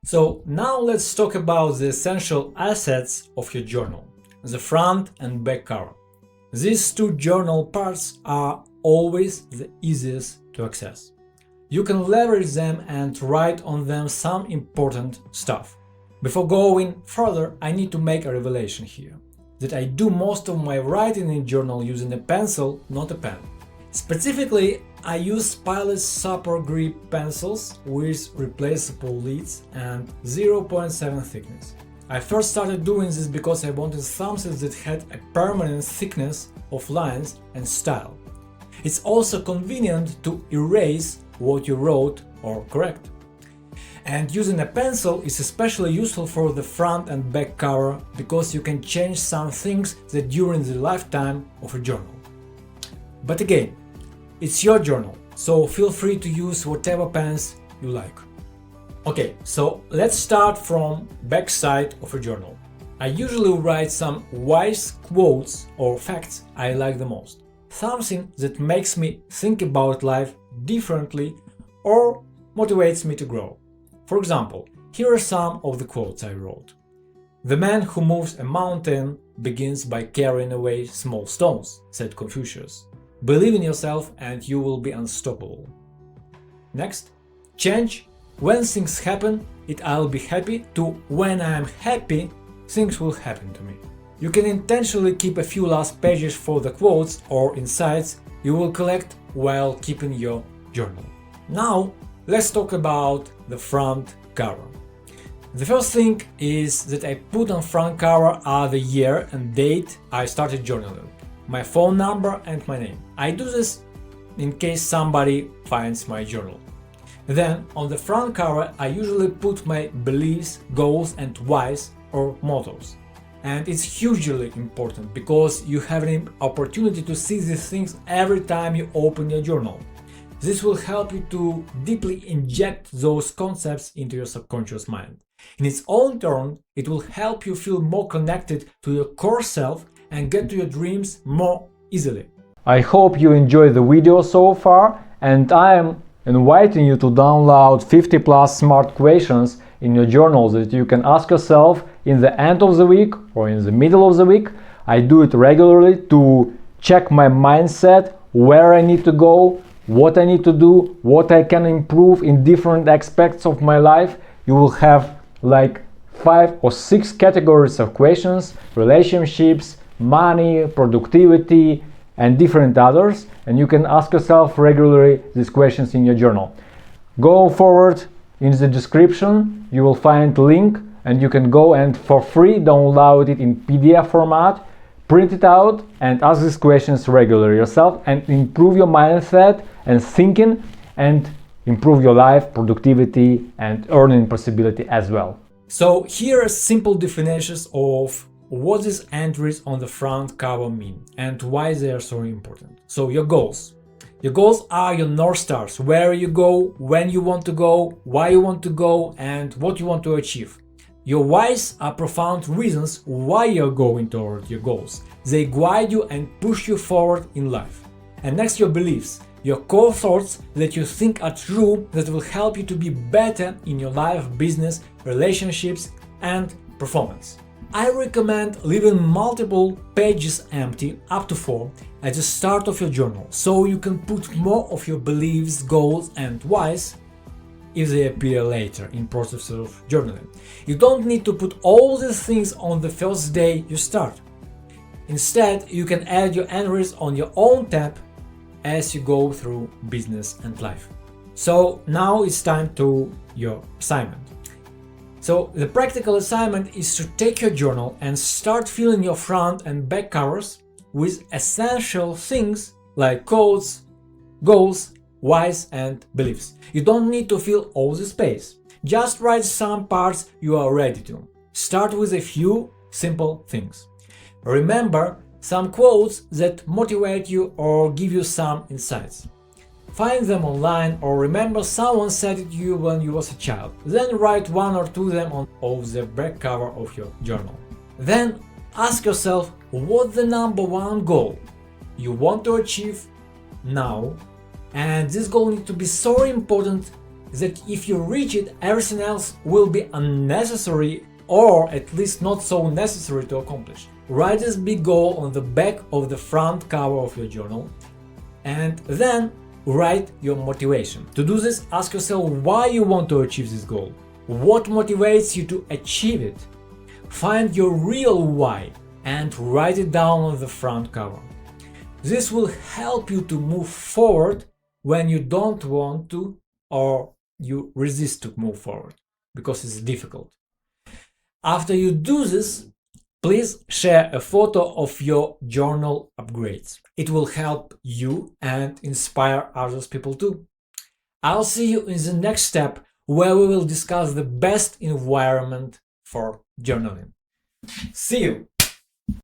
So now let's talk about the essential assets of your journal, the front and back cover. These two journal parts are always the easiest to access. You can leverage them and write on them some important stuff. Before going further, I need to make a revelation here, that I do most of my writing in journal using a pencil, not a pen. Specifically, I use Pilot Super Grip pencils with replaceable lids and 0.7 thickness. I first started doing this because I wanted something that had a permanent thickness of lines and style. It's also convenient to erase what you wrote or correct. And using a pencil is especially useful for the front and back cover because you can change some things that during the lifetime of a journal. But again, it's your journal, so feel free to use whatever pens you like. Okay, so let's start from back side of a journal. I usually write some wise quotes or facts I like the most. Something that makes me think about life differently or motivates me to grow. For example, here are some of the quotes I wrote. "The man who moves a mountain begins by carrying away small stones," said Confucius. "Believe in yourself and you will be unstoppable." Next, change "when things happen, I'll be happy" to "when I'm happy, things will happen to me." You can intentionally keep a few last pages for the quotes or insights you will collect while keeping your journal. Now, let's talk about the front cover. The first thing is that I put on front cover are the year and date I started journaling, my phone number and my name. I do this in case somebody finds my journal. Then, on the front cover, I usually put my beliefs, goals and whys or mottos. And it's hugely important because you have an opportunity to see these things every time you open your journal. This will help you to deeply inject those concepts into your subconscious mind. In its own turn, it will help you feel more connected to your core self and get to your dreams more easily. I hope you enjoyed the video so far, and I am inviting you to download 50 plus smart questions in your journal that you can ask yourself in the end of the week or in the middle of the week. I do it regularly to check my mindset, where I need to go, what I need to do, what I can improve in different aspects of my life. You will have like 5 or 6 categories of questions: relationships, money, productivity, and different others, and you can ask yourself regularly these questions in your journal. Go forward, in the description you will find a link and you can go and for free download it in PDF format, print it out and ask these questions regularly yourself and improve your mindset and thinking and improve your life, productivity and earning possibility as well. So here are simple definitions of what these entries on the front cover mean and why they are so important. So your goals. Your goals are your North Stars, where you go, when you want to go, why you want to go and what you want to achieve. Your whys are profound reasons why you're going toward your goals. They guide you and push you forward in life. And next, your beliefs, your core thoughts that you think are true, that will help you to be better in your life, business, relationships and performance. I recommend leaving multiple pages empty, up to 4, at the start of your journal, so you can put more of your beliefs, goals and whys if they appear later in process of journaling. You don't need to put all these things on the first day you start. Instead, you can add your entries on your own tab as you go through business and life. So now it's time to your assignment. So the practical assignment is to take your journal and start filling your front and back covers with essential things like quotes, goals, whys and beliefs. You don't need to fill all the space. Just write some parts you are ready to. Start with a few simple things. Remember some quotes that motivate you or give you some insights. Find them online or remember someone said it to you when you was a child. Then write 1 or 2 of them on the back cover of your journal. Then ask yourself what the number 1 goal you want to achieve now, and this goal needs to be so important that if you reach it, everything else will be unnecessary or at least not so necessary to accomplish. Write this big goal on the back of the front cover of your journal and then write your motivation. To do this, ask yourself why you want to achieve this goal. What motivates you to achieve it? Find your real why and write it down on the front cover. This will help you to move forward when you don't want to or you resist to move forward because it's difficult. After you do this, please share a photo of your journal upgrades. It will help you and inspire other people too. I'll see you in the next step where we will discuss the best environment for journaling. See you!